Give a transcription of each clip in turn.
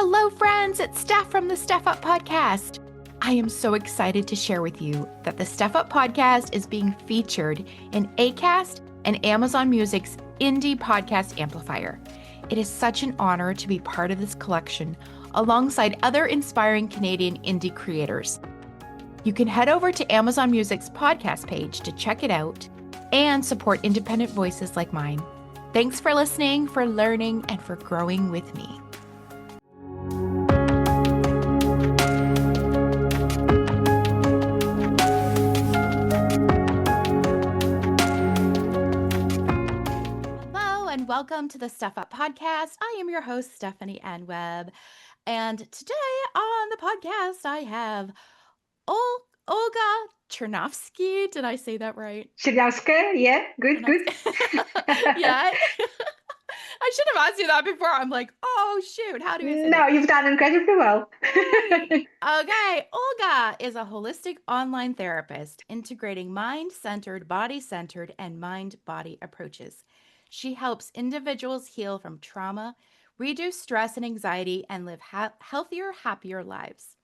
Hello, friends. It's Steph from the Steph Up Podcast. I am so excited to share with you that the Steph Up Podcast is being featured in Acast and Amazon Music's Indie Podcast Amplifier. It is such an honor to be part of this collection alongside other inspiring Canadian indie creators. You can head over to Amazon Music's podcast page to check it out and support independent voices like mine. Thanks for listening, for learning, and for growing with me. Welcome to the Steph Up Podcast. I am your host, Stephanie Ann Webb. And today on the podcast, I have Olga Chernyavska. Did I say that right? Chernyavska, yeah, good. Yeah. I should have asked you that before. I'm like, oh, shoot. How do you say No, that? you've done incredibly well. Okay. Olga is a holistic online therapist integrating mind-centered, body-centered, and mind-body approaches. She helps individuals heal from trauma, reduce stress and anxiety, and live healthier, happier lives.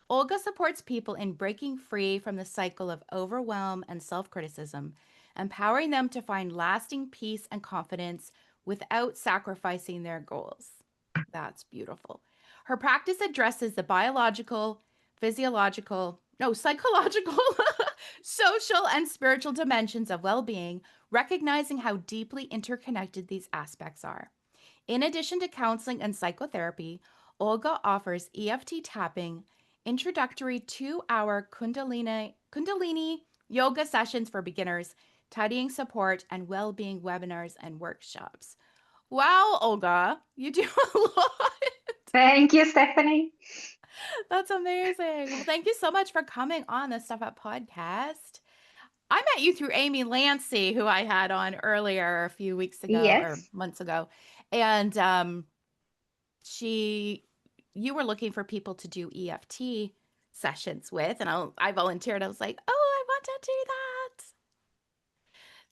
Olga supports people in breaking free from the cycle of overwhelm and self criticism, empowering them to find lasting peace and confidence without sacrificing their goals. That's beautiful. Her practice addresses the biological, psychological, social, and spiritual dimensions of well being, recognizing how deeply interconnected these aspects are. In addition to counseling and psychotherapy, Olga offers EFT tapping, introductory 2-hour Kundalini yoga sessions for beginners, tidying support, and well being webinars and workshops. Wow, Olga, you do a lot. Thank you, Stephanie. That's amazing. Well, thank you so much for coming on the Stuff Up podcast. I met you through Amy Lancy, who I had on earlier a few weeks ago or Yes. months ago. And you were looking for people to do EFT sessions with, and I volunteered. I was like, oh, I want to do that.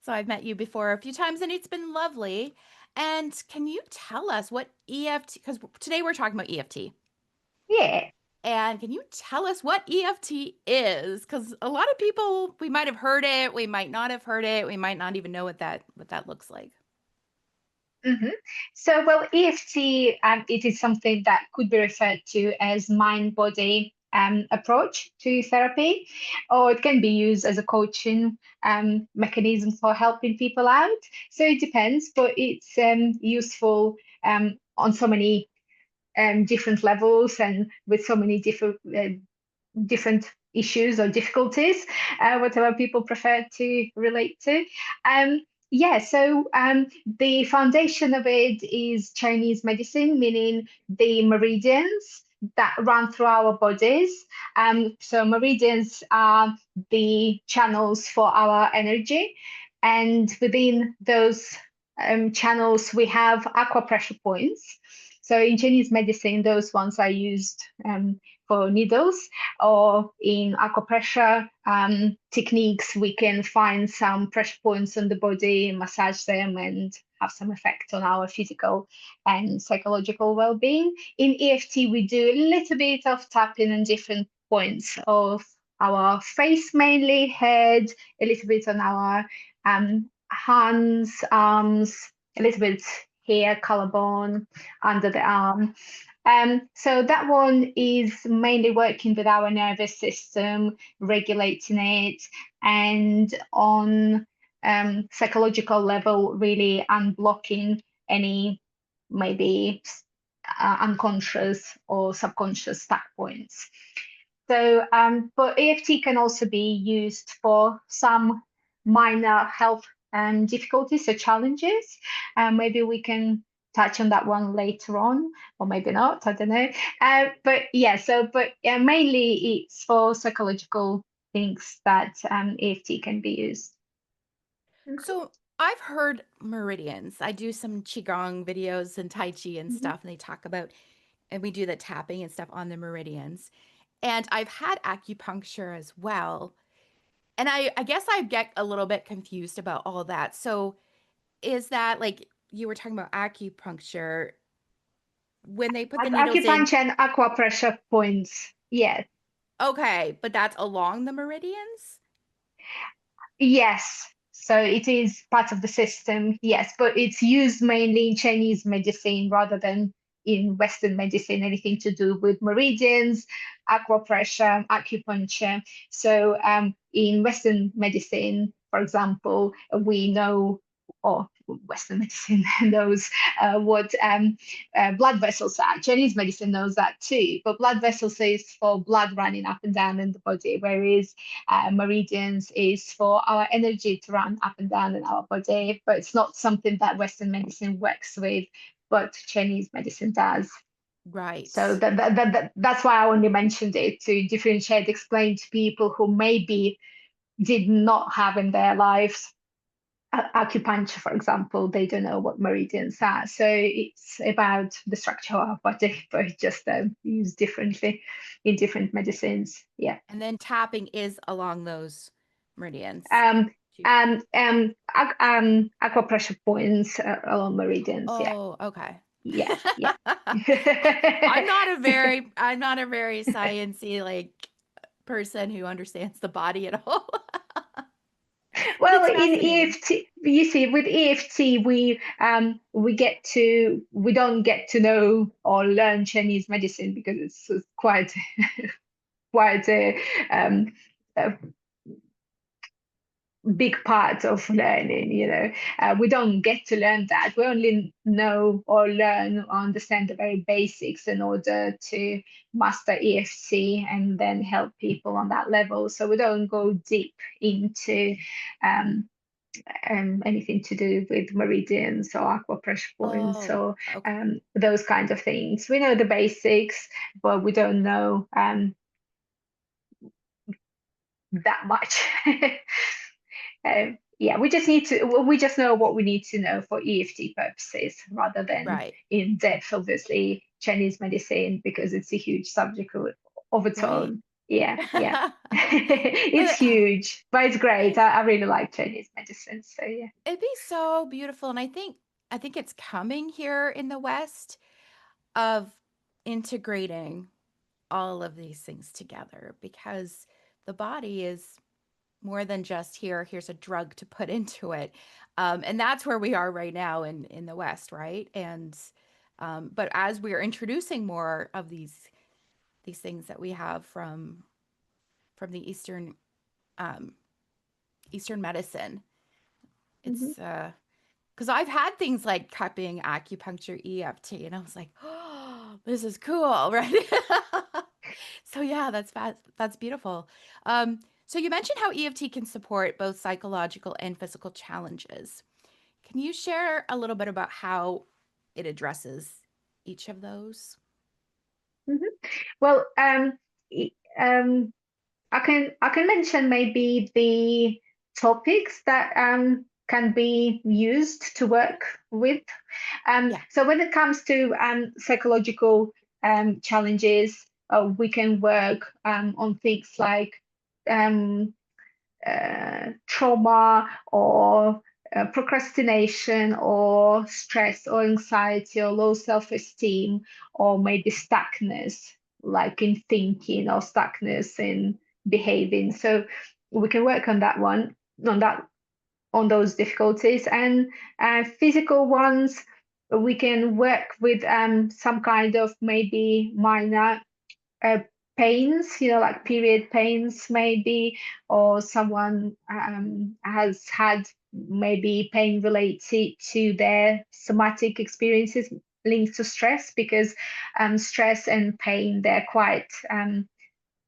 So I've met you before a few times, and it's been lovely. And can you tell us what EFT, because today we're talking about EFT. Yeah. And can you tell us what EFT is? Because a lot of people, we might have heard it, we might not have heard it, we might not even know what that looks like. Mm-hmm. So, well, EFT, it is something that could be referred to as mind-body approach to therapy, or it can be used as a coaching mechanism for helping people out. So it depends, but it's useful on so many different levels and with so many different issues or difficulties, whatever people prefer to relate to. So the foundation of it is Chinese medicine, meaning the meridians that run through our bodies. So meridians are the channels for our energy, and within those channels we have acupressure points. So in Chinese medicine, those ones are used for needles, or in acupressure techniques, we can find some pressure points on the body, massage them, and have some effect on our physical and psychological well-being. In EFT, we do a little bit of tapping on different points of our face, mainly head, a little bit on our hands, arms, a little bit here, collarbone, under the arm. So that one is mainly working with our nervous system, regulating it, and on psychological level, really unblocking any maybe unconscious or subconscious stuck points. So, but EFT can also be used for some minor health difficulties or challenges. Maybe we can touch on that one later on, or maybe not. I don't know. Mainly it's for psychological things that EFT can be used. So I've heard meridians. I do some Qigong videos and Tai Chi and Mhm. stuff, and they talk about, and we do the tapping and stuff on the meridians. And I've had acupuncture as well. And I guess I get a little bit confused about all that. So is that like you were talking about acupuncture? when they put the needles in. Acupuncture and aquapressure points. Yeah. Okay, but that's along the meridians? Yes. So it is part of the system, yes, but it's used mainly in Chinese medicine rather than in Western medicine, anything to do with meridians, aquapressure, acupuncture. So in Western medicine, for example, we know, or Western medicine knows what blood vessels are. Chinese medicine knows that too, but blood vessels is for blood running up and down in the body, whereas meridians is for our energy to run up and down in our body, but it's not something that Western medicine works with, but Chinese medicine does. Right. So that's why I only mentioned it to differentiate, explain to people who maybe did not have in their lives acupuncture, for example, they don't know what meridians are. So it's about the structure of our body, but just used differently in different medicines. Yeah. And then tapping is along those meridians Um, too. Aquapressure points along meridians. Yeah, Oh, okay. yeah, yeah. I'm not a very sciencey like person who understands the body at all. But Well, it's in fascinating. EFT, you see, with EFT, we don't get to know or learn Chinese medicine because it's quite um, a big part of learning, we don't get to learn that. We only know or learn or understand the very basics in order to master EFT and then help people on that level. So we don't go deep into um, anything to do with meridians or aquapressure points Oh, or okay. those kinds of things. We know the basics, but we don't know that much. Yeah, we just know what we need to know for EFT purposes rather than Right. in depth, obviously, Chinese medicine, because it's a huge subject of its Right. own. Yeah, yeah. It's But huge, but it's great. I really like Chinese medicine. So, yeah. it'd be so beautiful. And I think it's coming here in the West of integrating all of these things together because the body is more than just here's a drug to put into it. And that's where we are right now in the West, right? And but as we are introducing more of these things that we have from the um, Eastern medicine, Mhm. it's because I've had things like cupping, acupuncture, EFT, and I was like, oh, this is cool, right? So yeah, that's beautiful. So you mentioned how EFT can support both psychological and physical challenges. Can you share a little bit about how it addresses each of those? Mhm. Well, e- um, I can mention maybe the topics that can be used to work with. Yeah. So when it comes to psychological challenges, we can work on things like um, trauma or procrastination or stress or anxiety or low self-esteem or maybe stuckness, like in thinking or stuckness in behaving. So we can work on that one, on those difficulties, and physical ones. We can work with some kind of maybe minor uh, pains, like period pains, maybe, or someone has had maybe pain related to their somatic experiences linked to stress, because stress and pain, they're quite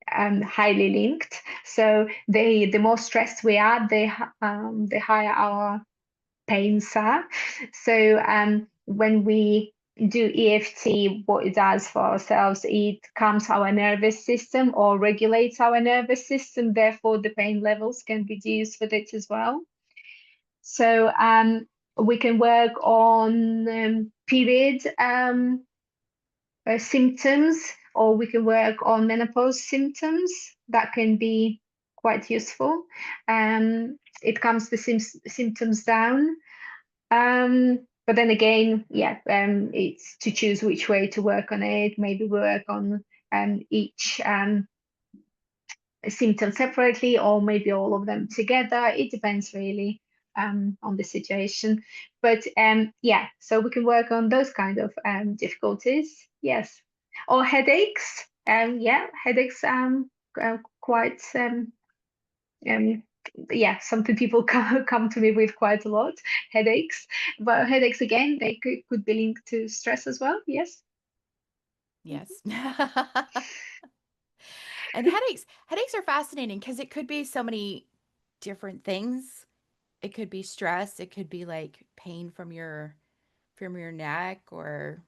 highly linked. So the more stressed we are, the higher our pains are. So when we do EFT, what it does for ourselves, it calms our nervous system or regulates our nervous system. Therefore, the pain levels can reduce with it as well. So we can work on period symptoms, or we can work on menopause symptoms. That can be quite useful. It calms the symptoms down. But then again, yeah, it's to choose which way to work on it. Maybe work on each symptom separately, or maybe all of them together. It depends really on the situation. But yeah, so we can work on those kind of difficulties. Yes, or headaches. Yeah, headaches. Quite um, yeah, something people come to me with quite a lot. Headaches, but headaches again, they could be linked to stress as well. Yes. Yes. And headaches are fascinating because it could be so many different things. It could be stress, it could be like pain from your neck, or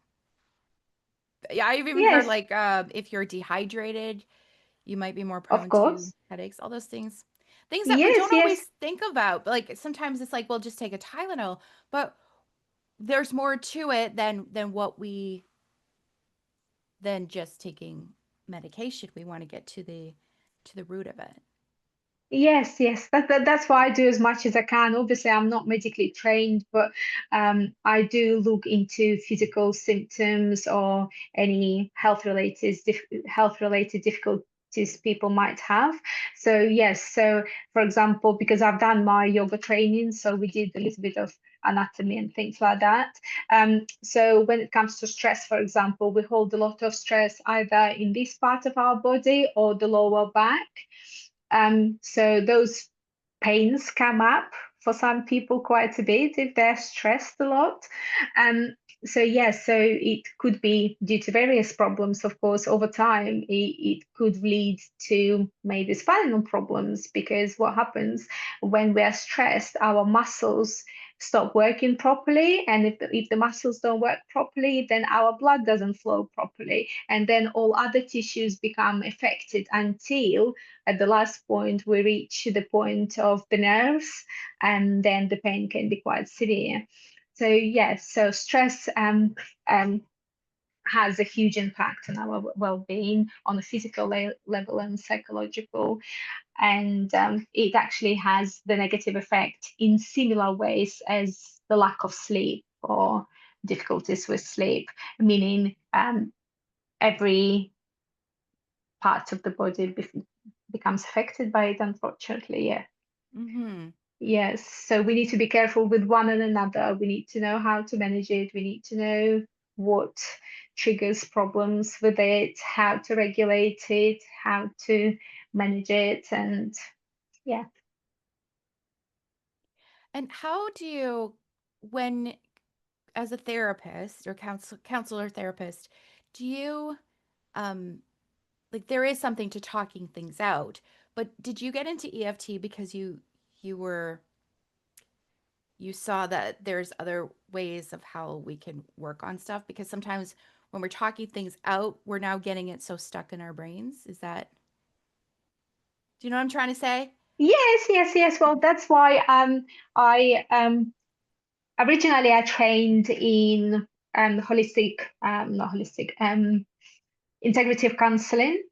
yeah, I've even heard Yes, like if you're dehydrated, you might be more of prone to course. headaches, all those things. Things that we Yes, don't yes. always think about. Like sometimes it's like, well, just take a Tylenol, but there's more to it than just taking medication. We want to get to the root of it. Yes, yes. That's why I do as much as I can. Obviously, I'm not medically trained, but I do look into physical symptoms or any health related difficulties people might have. So yes, so for example, because I've done my yoga training, so we did a little bit of anatomy and things like that. So when it comes to stress, for example, we hold a lot of stress either in this part of our body or the lower back. So those pains come up for some people quite a bit if they're stressed a lot. Um, so yes, so it could be due to various problems, of course, over time. It could lead to maybe spinal problems because what happens when we are stressed, our muscles stop working properly. And if the muscles don't work properly, then our blood doesn't flow properly. And then all other tissues become affected until at the last point we reach the point of the nerves, and then the pain can be quite severe. So yes, so stress um, has a huge impact on our well-being on a physical level and psychological, and it actually has the negative effect in similar ways as the lack of sleep or difficulties with sleep, meaning every part of the body becomes affected by it, unfortunately. Yeah. Mm-hmm. Yes. So we need to be careful with one and another. We need to know how to manage it. We need to know what triggers problems with it, how to regulate it, how to manage it. And yeah. And how do you, when as a therapist or counselor therapist, do you um like there is something to talking things out, but did you get into EFT because you were you saw that there's other ways of how we can work on stuff? Because sometimes when we're talking things out, we're now getting it so stuck in our brains. Is that, do you know what I'm trying to say? Yes, yes, yes. Well, that's why I originally I trained in holistic not holistic integrative counseling,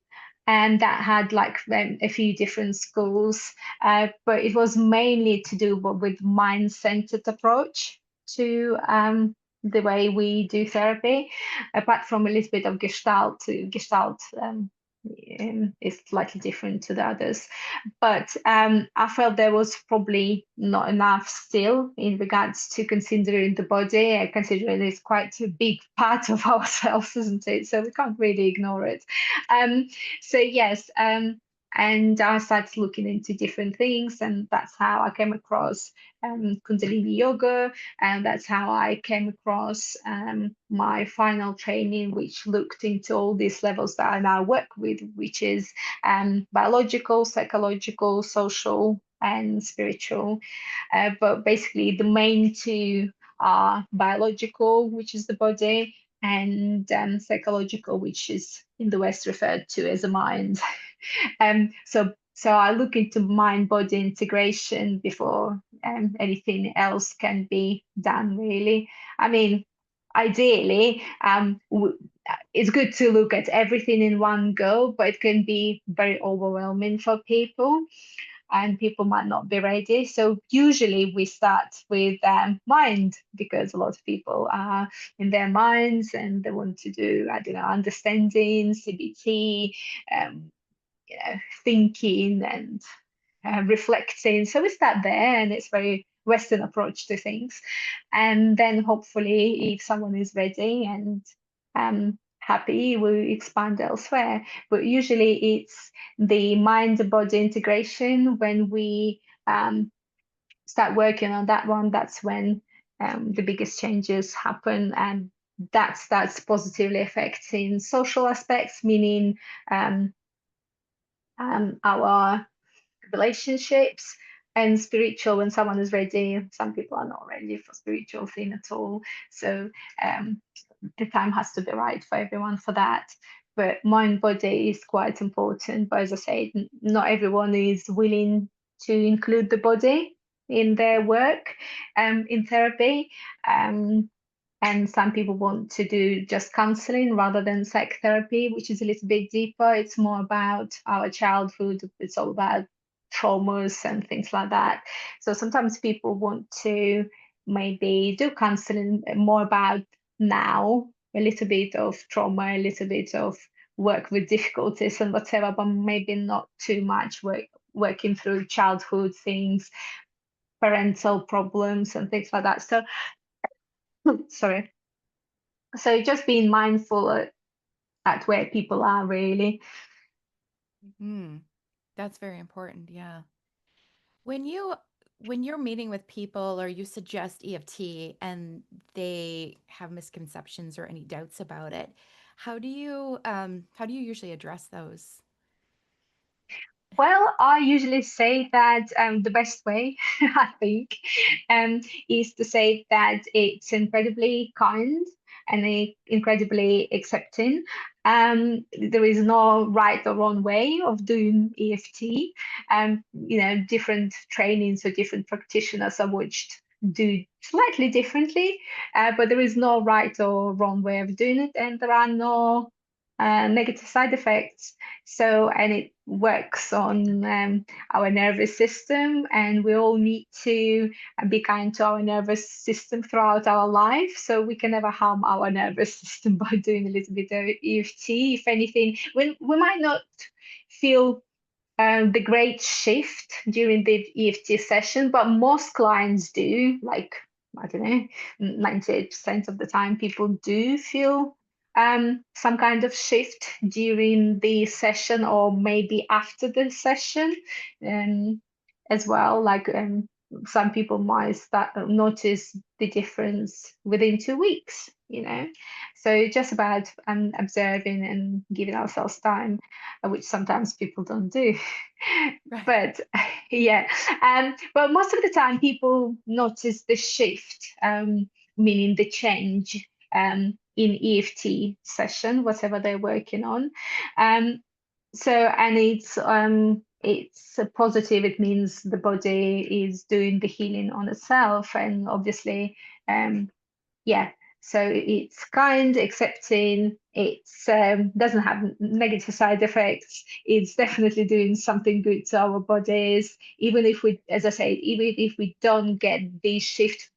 and that had like a few different schools, but it was mainly to do with mind-centered approach to the way we do therapy, apart from a little bit of gestalt is slightly different to the others. But I felt there was probably not enough still in regards to considering the body, considering it's quite a big part of ourselves, isn't it? So we can't really ignore it. Um, so yes, and I started looking into different things, and that's how I came across Kundalini yoga, and that's how I came across my final training, which looked into all these levels that I now work with, which is biological, psychological, social, and spiritual. But basically, the main two are biological, which is the body, and psychological, which is in the West referred to as a mind. So I look into mind body integration before anything else can be done, really. I mean, ideally, it's good to look at everything in one go, but it can be very overwhelming for people. and people might not be ready. So usually we start with mind, because a lot of people are in their minds and they want to do, I don't know, understanding, CBT, um, thinking and reflecting. So we start there, and it's very Western approach to things. And then hopefully, if someone is ready and happy, we expand elsewhere. But usually, it's the mind-body integration. When we start working on that one, that's when the biggest changes happen, and that's positively affecting social aspects, meaning our relationships, and spiritual. When someone is ready, some people are not ready for spiritual thing at all. So um, the time has to be right for everyone for that. But mind body is quite important. But as I said, not everyone is willing to include the body in their work in therapy. Um, and some people want to do just counseling rather than psychotherapy, which is a little bit deeper. It's more about our childhood, it's all about traumas and things like that. So sometimes people want to maybe do counseling more about now, a little bit of trauma, a little bit of work with difficulties and whatever, but maybe not too much working through childhood things, parental problems and things like that. So sorry. So just being mindful at where people are really. Hmm. That's very important. Yeah. When you when you're meeting with people or you suggest EFT and they have misconceptions or any doubts about it, how do you usually address those? Well, I usually say that the best way, I think, is to say that it's incredibly kind and incredibly accepting. There is no right or wrong way of doing EFT. Different trainings or different practitioners are which do slightly differently, but there is no right or wrong way of doing it, and there are no negative side effects. So, and it works on our nervous system, and we all need to be kind to our nervous system throughout our life. So we can never harm our nervous system by doing a little bit of EFT. If anything, we might not feel the great shift during the EFT session, but most clients do. Like, I don't know, 98% of the time, people do feel some kind of shift during the session or maybe after the session um, as well. Like, some people might start notice the difference within 2 weeks, So just about observing and giving ourselves time, which sometimes people don't do. Right. But yeah, but most of the time people notice the shift, meaning the change in EFT session, whatever they're working on. Um, and it's a positive. It means the body is doing the healing on itself, and obviously, yeah, so it's kind, accepting, it's doesn't have negative side effects, it's definitely doing something good to our bodies, even if we, as I said, even if we don't get the shift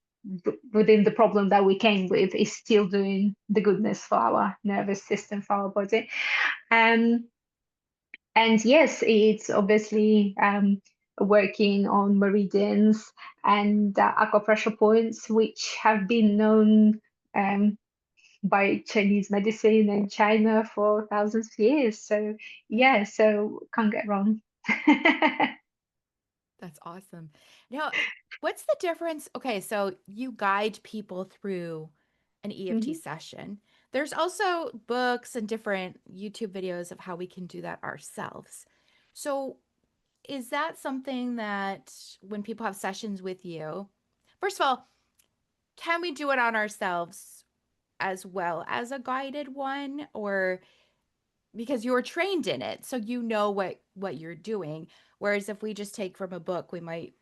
within the problem that we came with, it's still doing the goodness for our nervous system, for our body. um and yes, it's obviously working on meridians and acupressure points, which have been known um, by Chinese medicine in China for thousands of years. So Yeah. yeah, so can't get wrong. That's awesome. Now, what's the difference? Okay, so you guide people through an EFT Mhm. session. There's also books and different YouTube videos of how we can do that ourselves. So, is that something that when people have sessions with you, first of all, can we do it on ourselves as well as a guided one, or because you're trained in it, so you know what you're doing, whereas if we just take from a book, we might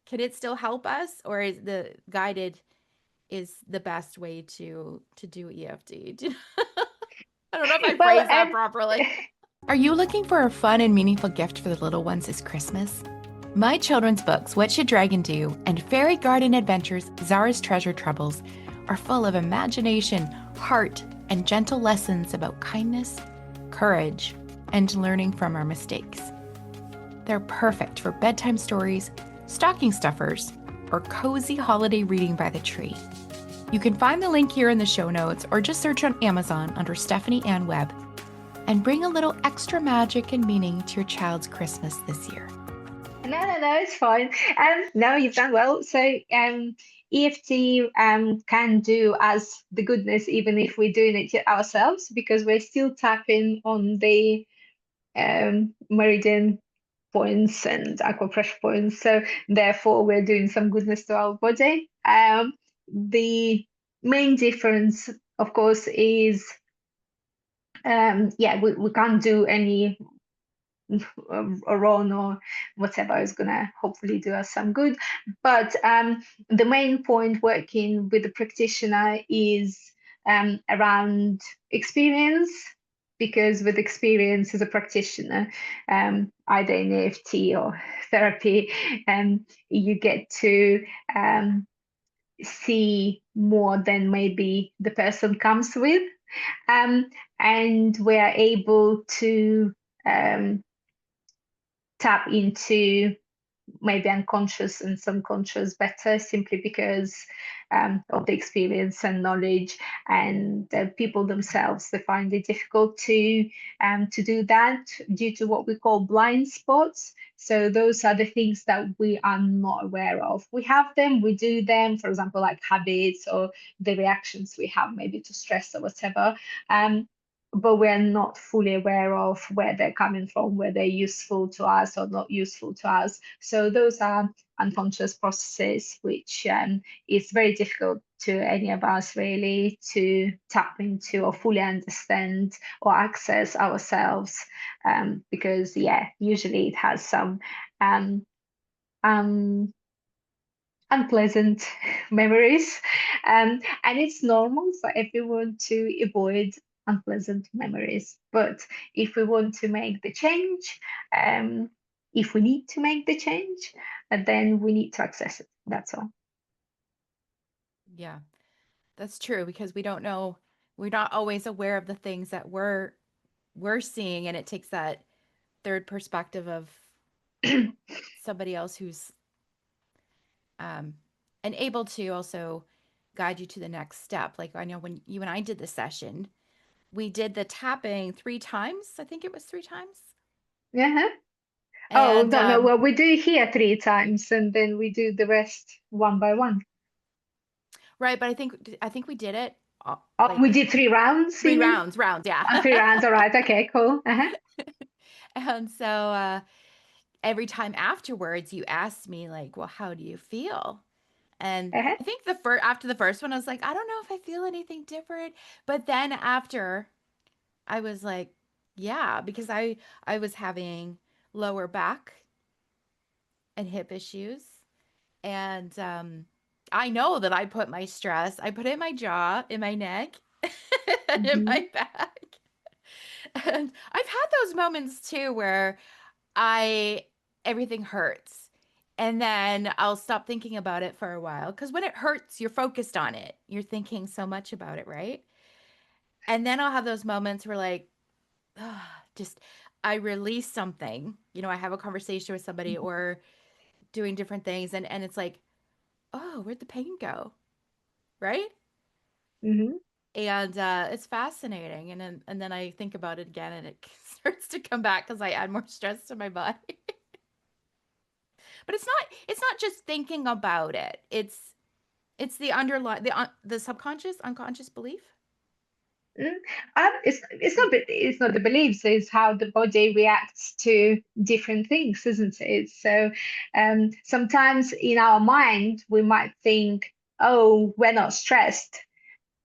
can it still help us, or is the guided is the best way to do EFT? I don't know if I Well, phrased that properly. Are you looking for a fun and meaningful gift for the little ones this Christmas? My children's books, What Should Dragon Do, and Fairy Garden Adventures, Zara's Treasure Troubles, are full of imagination, heart, and gentle lessons about kindness, courage, and learning from our mistakes. They're perfect for bedtime stories, stocking stuffers, or cozy holiday reading by the tree. You can find the link here in the show notes or just search on Amazon under Stephanie Ann Webb and bring a little extra magic and meaning to your child's Christmas this year. No, it's fine. No, you've done well. So, EFT can do us the goodness even if we're doing it ourselves, because we're still tapping on the meridian points and acupressure points. So, therefore, we're doing some goodness to our body. The main difference, of course, is we can't do any a run or whatever is going to hopefully do us some good. But the main point working with the practitioner is around experience, because with experience as a practitioner, either in EFT or therapy, you get to see more than maybe the person comes with. And we're able to tap into maybe unconscious and subconscious better, simply because of the experience and knowledge. And people themselves, they find it difficult to do that due to what we call blind spots. So those are the things that we are not aware of. We have them, we do them, for example, like habits or the reactions we have maybe to stress or whatever. But we're not fully aware of where they're coming from, where they're useful to us or not useful to us. So those are unconscious processes, which is very difficult to any of us really to tap into or fully understand or access ourselves, because usually it has some um, um, unpleasant memories. And it's normal for everyone to avoid unpleasant memories. But if we want to make the change, if we need to make the change, then we need to access it. That's all. Yeah, that's true because we don't know, we're not always aware of the things that we're seeing, and it takes that third perspective of somebody else who's um and able to also guide you to the next step. Like I know when you and I did the session, we did the tapping 3 times. I think it was 3 times. Uh-huh. Oh, And no. Well, we do here 3 times and then we do the rest one by one. right, but I think we did it Oh, we like did 3 rounds, you three mean? rounds, yeah. Oh, 3 rounds. All right. Okay, cool. Uh-huh. And so every time afterwards you asked me like, well, how do you feel? And Uh-huh. I think after the first one I was like, I don't know if I feel anything different, but then after I was like, yeah, because I was having lower back and hip issues. And I know that I put it in my jaw, in my neck, and in Mm-hmm. my back. And I've had those moments too where I everything hurts. And then I'll stop thinking about it for a while because when it hurts, you're focused on it. You're thinking so much about it, right? And then I'll have those moments where like, just I release something. I have a conversation with somebody or doing different things, and it's like, oh, where'd the pain go? Right? Mm-hmm. And it's fascinating. And then I think about it again, and it starts to come back because I add more stress to my body. But it's not just thinking about it. It's the underlying the subconscious unconscious belief. Mm. It's not the beliefs, it's how the body reacts to different things, isn't it? So sometimes in our mind we might think, oh, we're not stressed,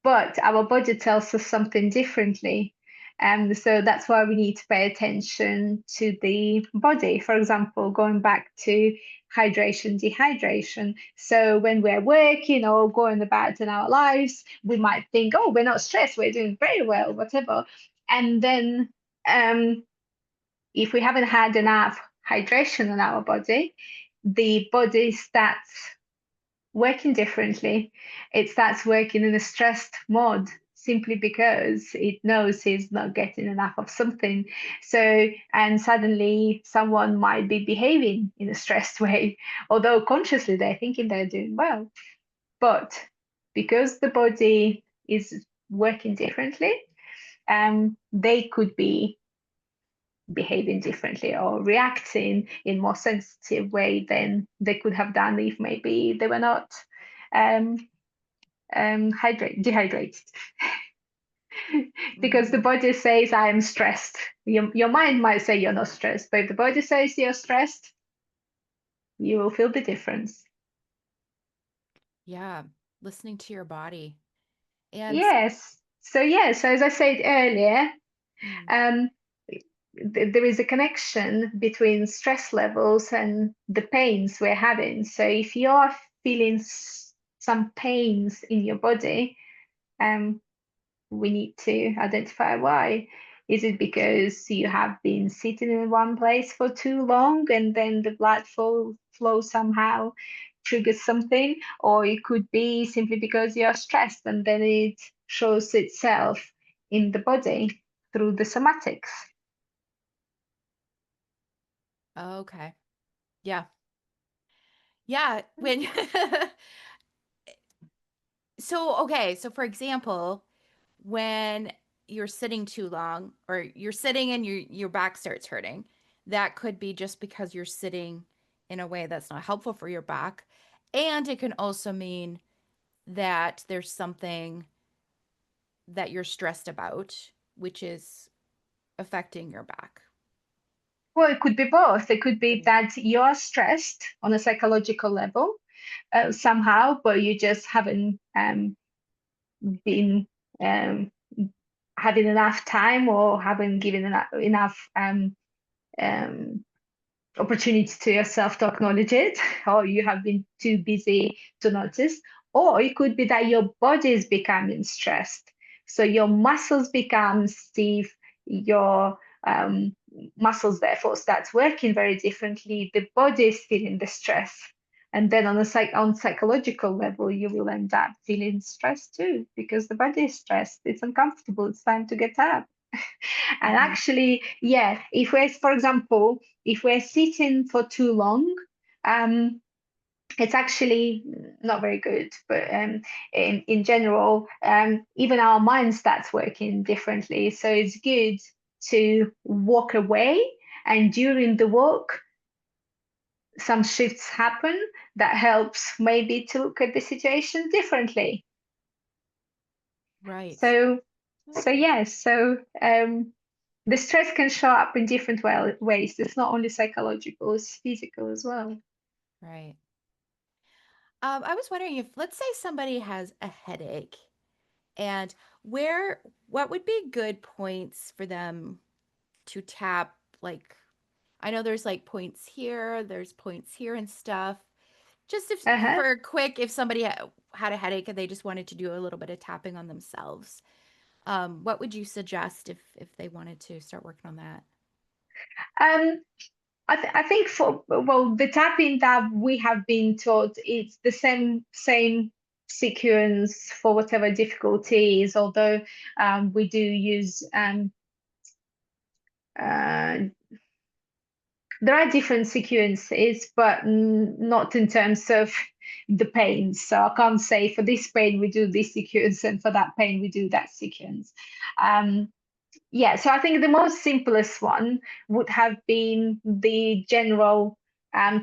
but our body tells us something differently. And so that's why we need to pay attention to the body. For example, going back to hydration, dehydration. So when we're working or going about in our lives, we might think, oh, we're not stressed, we're doing very well, whatever. And then if we haven't had enough hydration on our body, the body starts working differently. It starts working in a stressed mode simply because it knows it's not getting enough of something. So, and suddenly someone might be behaving in a stressed way, although consciously they're thinking they're doing well. But because the body is working differently, they could be behaving differently or reacting in more sensitive way than they could have done if maybe they were not um, dehydrated. Because the Hmm. body says I am stressed. Your mind might say you're not stressed, but if the body says you're stressed, you will feel the difference. Yeah, listening to your body. And Yes. So yes, so as I said earlier, mm, um, there is a connection between stress levels and the pains we're having. So if you're feeling some pains in your body, um, we need to identify why. Is it because you have been sitting in one place for too long and then the flow somehow triggers something? Or it could be simply because you're stressed and then it shows itself in the body through the somatics. okay. Yeah. Yeah, when so okay, so for example, when you're sitting too long or you're sitting and your back starts hurting, that could be just because you're sitting in a way that's not helpful for your back. And it can also mean that there's something that you're stressed about, which is affecting your back. Well, it could be both. It could be that you're stressed on a psychological level somehow, but you just haven't been um, having enough time or haven't given enough um, opportunity to yourself to acknowledge it, or you have been too busy to notice. Or it could be that your body is becoming stressed. So your muscles become stiff, your muscles therefore starts working very differently. The body is feeling the stress. And then on a on psychological level, you will end up feeling stressed too, because the body is stressed. It's uncomfortable. It's time to get up. And Mm-hmm. actually, yeah, if we're, for example, if we're sitting for too long, um, it's actually not very good. But in general, even our mind starts working differently. So it's good to walk away, and during the walk, some shifts happen that helps maybe to look at the situation differently. Right. So, so Okay. yes, so the stress can show up in different ways. It's not only psychological, it's physical as well. Right. I was wondering if, let's say, somebody has a headache, and what would be good points for them to tap? Like, I know there's like points here, there's points here and stuff. Just if Uh-huh. for a quick, if somebody had a headache and they just wanted to do a little bit of tapping on themselves, what would you suggest if they wanted to start working on that? Um, I think for well, the tapping that we have been taught, it's the same sequence for whatever difficulty is, although we do use uh, there are different sequences, but not in terms of the pain. So I can't say for this pain we do this sequence and for that pain we do that sequence. Um, yeah, so I think the most simplest one would have been the general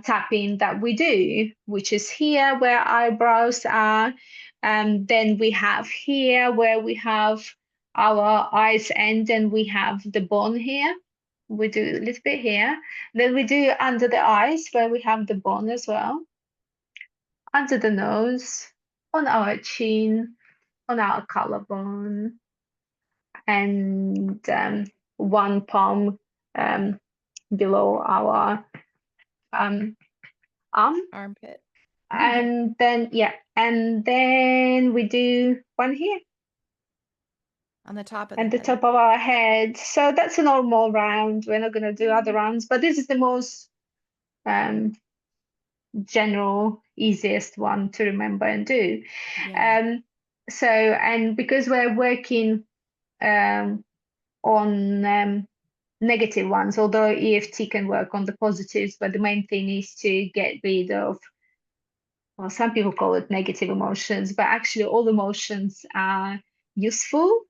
tapping that we do, which is here where eyebrows are, and then we have here where we have our eyes end and we have the bone here. We do a little bit here. Then we do under the eyes where we have the bone as well, under the nose, on our chin, on our collarbone, and one palm um, below our um, arm. Armpit. And then, yeah, and then we do one here On the top of the and the head. top of our head. So that's a normal round. We're not going to do other rounds, but this is the most um, general, easiest one to remember and do. Yeah. Um, and because we're working um, on negative ones, although EFT can work on the positives, but the main thing is to get rid of, well, some people call it negative emotions, but actually all emotions are useful,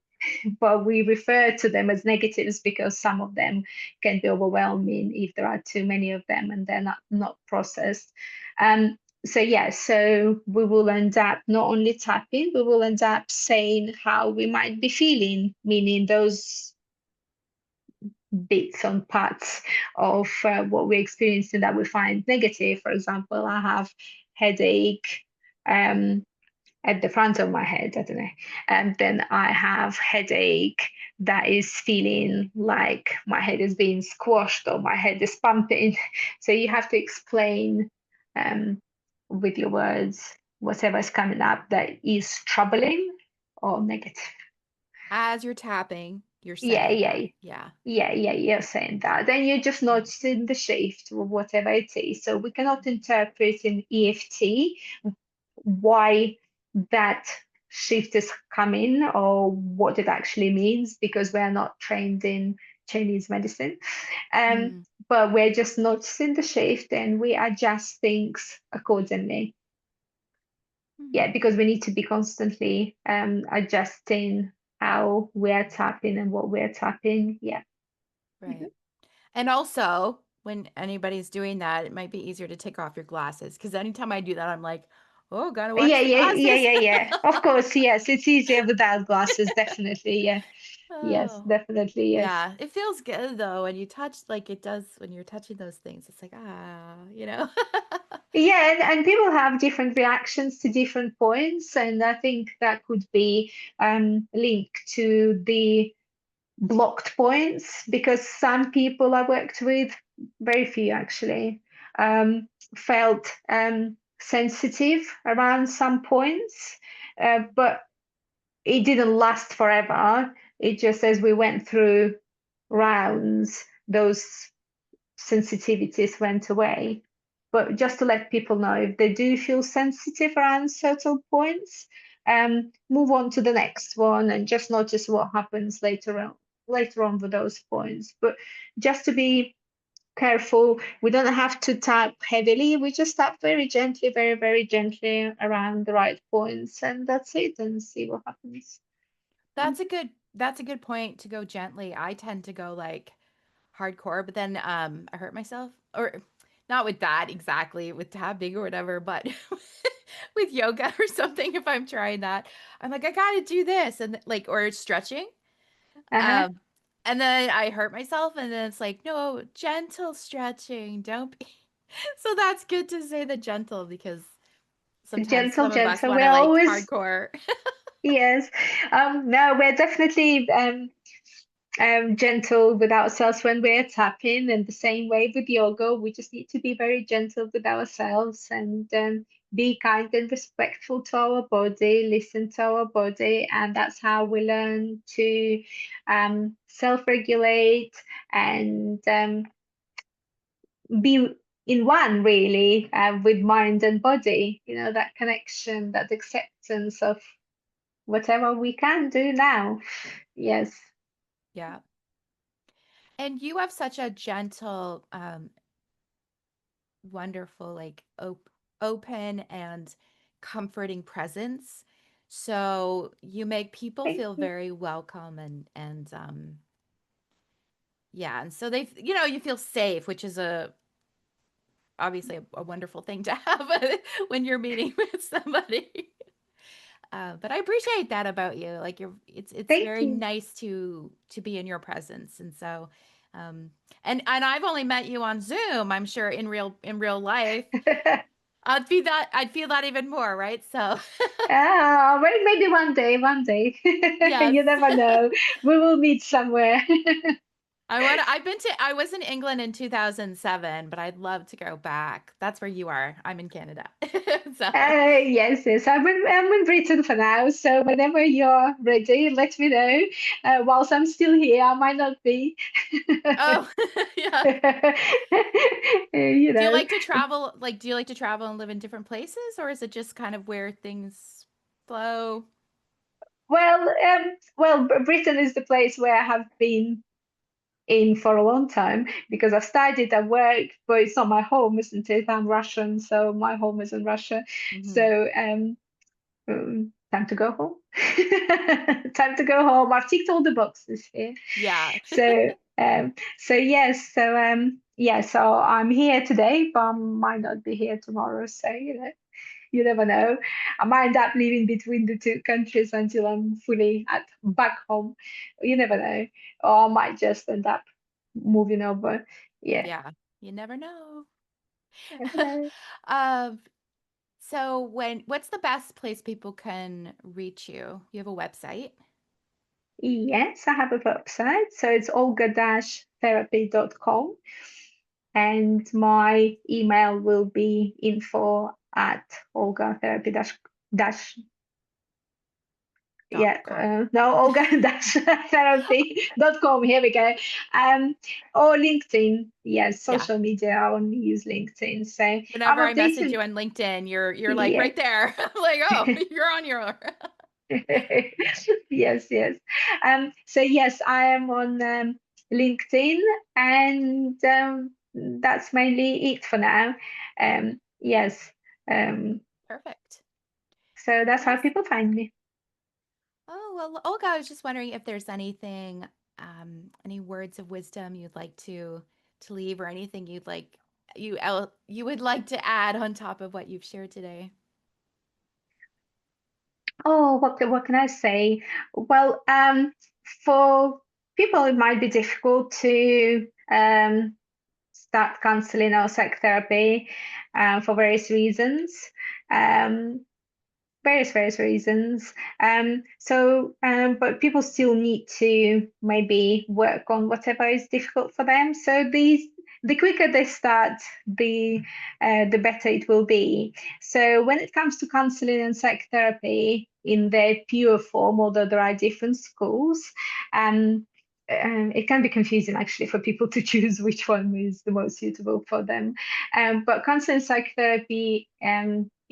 but we refer to them as negatives because some of them can be overwhelming if there are too many of them and they're not processed. Um, so we will end up not only tapping, we will end up saying how we might be feeling, meaning those bits and parts of what we're experiencing that we find negative. For example, I have headache um, at the front of my head, I don't know, and then I have headache that is feeling like my head is being squashed or my head is pumping. So you have to explain um, with your words whatever's coming up that is troubling or negative. As you're tapping, you're Yeah, saying that. yeah, Yeah. yeah, you're saying that. Then you're just Yeah. noticing the shift or whatever it is. So we cannot interpret in EFT why that shift is coming or what it actually means because we're not trained in Chinese medicine. Um, Mm. but we're just noticing the shift and we adjust things accordingly. Yeah, Mm. because we need to be constantly adjusting how we're tapping and what we're tapping. Yeah. Right. And also, when anybody's doing that, it might be easier to take off your glasses because anytime I do that, I'm like, oh, gotta Yeah, watch the yeah, yeah, glasses. yeah, yeah. Of course, yes. It's easier without glasses, definitely. Yeah. Yes, Oh, definitely, yes. yeah. It feels good though when you touch, like it does when you're touching those things. It's like, you know? Yeah, and people have different reactions to different points, and I think that could be linked to the blocked points because some people I worked with, very few actually, felt sensitive around some points, but it didn't last forever. It just as we went through rounds, those sensitivities went away. But just to let people know, if they do feel sensitive around certain points, move on to the next one and just notice what happens later on with those points. But just to be careful, we don't have to tap heavily. We just tap very gently, very, very gently around the right points, and that's it, and see what happens. That's a good point to go gently. I tend to go like hardcore, but then I hurt myself. Or not with that exactly, with tapping or whatever, but with yoga or something if I'm trying that. I'm like, I gotta do this and like or stretching. Uh-huh. Um and then I hurt myself and then it's like, no, gentle stretching. Don't be so that's good to say the gentle because sometimes Gentle, some of us gentle. want We're to like always, hardcore. yes. No, we're definitely gentle with ourselves when we're tapping, and the same way with yoga, we just need to be very gentle with ourselves and be kind and respectful to our body, listen to our body, and that's how we learn to self-regulate and be in one really with mind and body. You know, that connection, that acceptance of whatever we can do now. Yes. Yeah. And you have such a gentle, wonderful, like open and comforting presence. So you make people Thank feel you. very welcome and yeah, and so they you feel safe, which is a obviously a wonderful thing to have when you're meeting with somebody. But I appreciate that about you. Like it's Thank very you. nice to be in your presence, and so um, and I've only met you on Zoom. I'm sure in real life, I'd feel that even more, right? So Ah, well, maybe one day, one day. yes, You never know. We will meet somewhere. I was in England in 2007, but I'd love to go back. That's where you are. I'm in Canada. So, Yes, yes. I'm in Britain for now, so whenever you're ready, let me know. Whilst I'm still here, I might not be. oh, yeah. You Do you know, like to travel? Like, do you like to travel and live in different places, or is it just kind of where things flow? Britain is the place where I have been in for a long time because I've studied, I work, but it's not my home, isn't it? I'm Russian, so my home is in Russia. Hmm. So time to go home. Time to go home. I've ticked all the boxes here. Yeah. So I'm here today, but I might not be here tomorrow. So you never know. I might end up living between the two countries until I'm fully at back home. You never know. Or I might just end up moving over. Yeah, Yeah. You never know. never know. Um, so what's the best place people can reach you? You have a website? Yes, I have a website. So it's olga-therapy.com. And my email will be info at olga-therapy dash Dot yeah, com. no, Olga-therapy.com. Here we go. Um, or LinkedIn. Yes, Yeah. social media. I only use LinkedIn. So I'm Whenever I message updating. you on LinkedIn, you're like Yeah. right there. I'm like, oh, you're on your Yes, yes. So yes, I am on LinkedIn, and that's mainly it for now. Yes. Um, Perfect. so that's how Nice. people find me. Oh, well, Olga, I was just wondering if there's anything, any words of wisdom you'd like to leave or anything you'd like you would like to add on top of what you've shared today. Oh, what can I say? Well, for people, it might be difficult to start counseling or psychotherapy for various reasons. Um, various reasons. But people still need to maybe work on whatever is difficult for them. So the quicker they start, the better it will be. So when it comes to counseling and psychotherapy in their pure form, although there are different schools, um, it can be confusing actually for people to choose which one is the most suitable for them. But counseling psychotherapy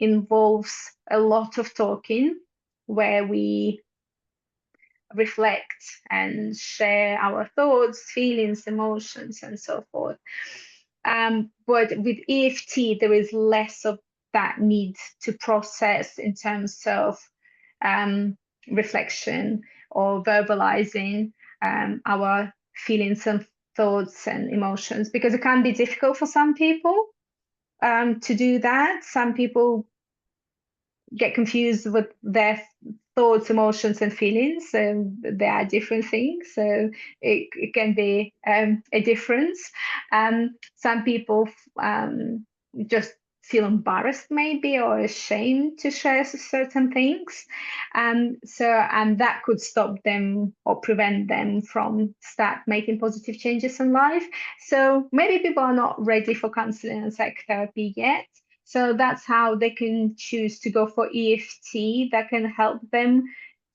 involves a lot of talking where we reflect and share our thoughts, feelings, emotions, and so forth. But with EFT, there is less of that need to process in terms of um, reflection or verbalizing our feelings and thoughts and emotions because it can be difficult for some people to do that. Some people get confused with their thoughts, emotions, and feelings. They are different things, so it can be a difference. Some people just feel embarrassed, maybe, or ashamed to share certain things. And that could stop them or prevent them from start making positive changes in life. So maybe people are not ready for counseling and psychotherapy yet, so that's how they can choose to go for EFT that can help them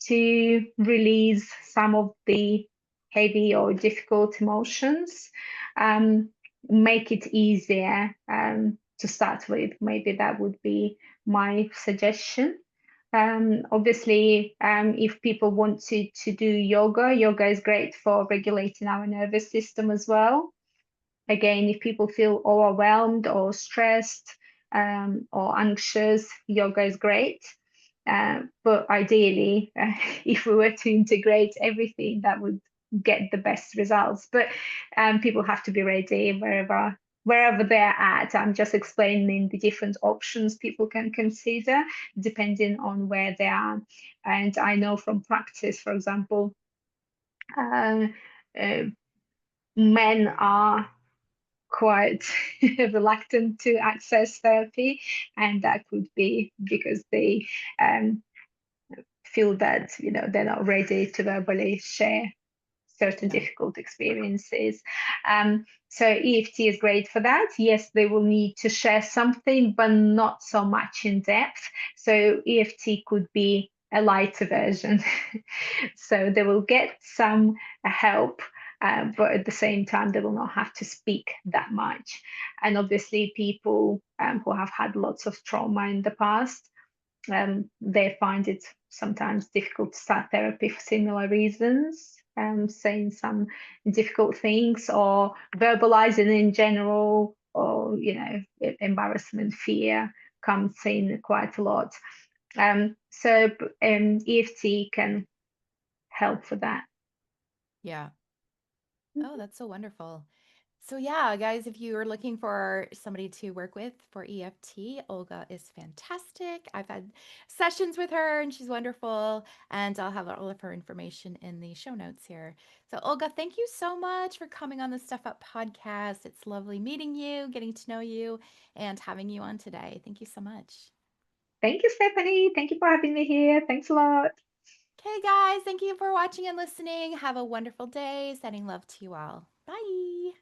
to release some of the heavy or difficult emotions, um, make it easier to start with. Maybe that would be my suggestion. Obviously, if people want to do yoga, yoga is great for regulating our nervous system as well. Again, if people feel overwhelmed or stressed or anxious, yoga is great. But ideally, if we were to integrate everything, that would get the best results. But people have to be ready wherever they're at. I'm just explaining the different options people can consider depending on where they are. And I know from practice, for example, uh, uh, men are quite reluctant to access therapy, and that could be because they um, feel that they're not ready to verbally share certain Yeah. difficult experiences. So EFT is great for that. Yes, they will need to share something, but not so much in depth. So EFT could be a lighter version. So they will get some help, but at the same time, they will not have to speak that much. And obviously, people who have had lots of trauma in the past, they find it sometimes difficult to start therapy for similar reasons, saying some difficult things or verbalizing in general, or embarrassment, fear comes in quite a lot. So EFT can help for that. Yeah. Oh, that's so wonderful. So, yeah, guys, if you are looking for somebody to work with for EFT, Olga is fantastic. I've had sessions with her and she's wonderful. And I'll have all of her information in the show notes here. So, Olga, thank you so much for coming on the Stuff Up podcast. It's lovely meeting you, getting to know you, and having you on today. Thank you so much. Thank you, Stephanie. Thank you for having me here. Thanks a lot. Okay, guys, thank you for watching and listening. Have a wonderful day. Sending love to you all. Bye.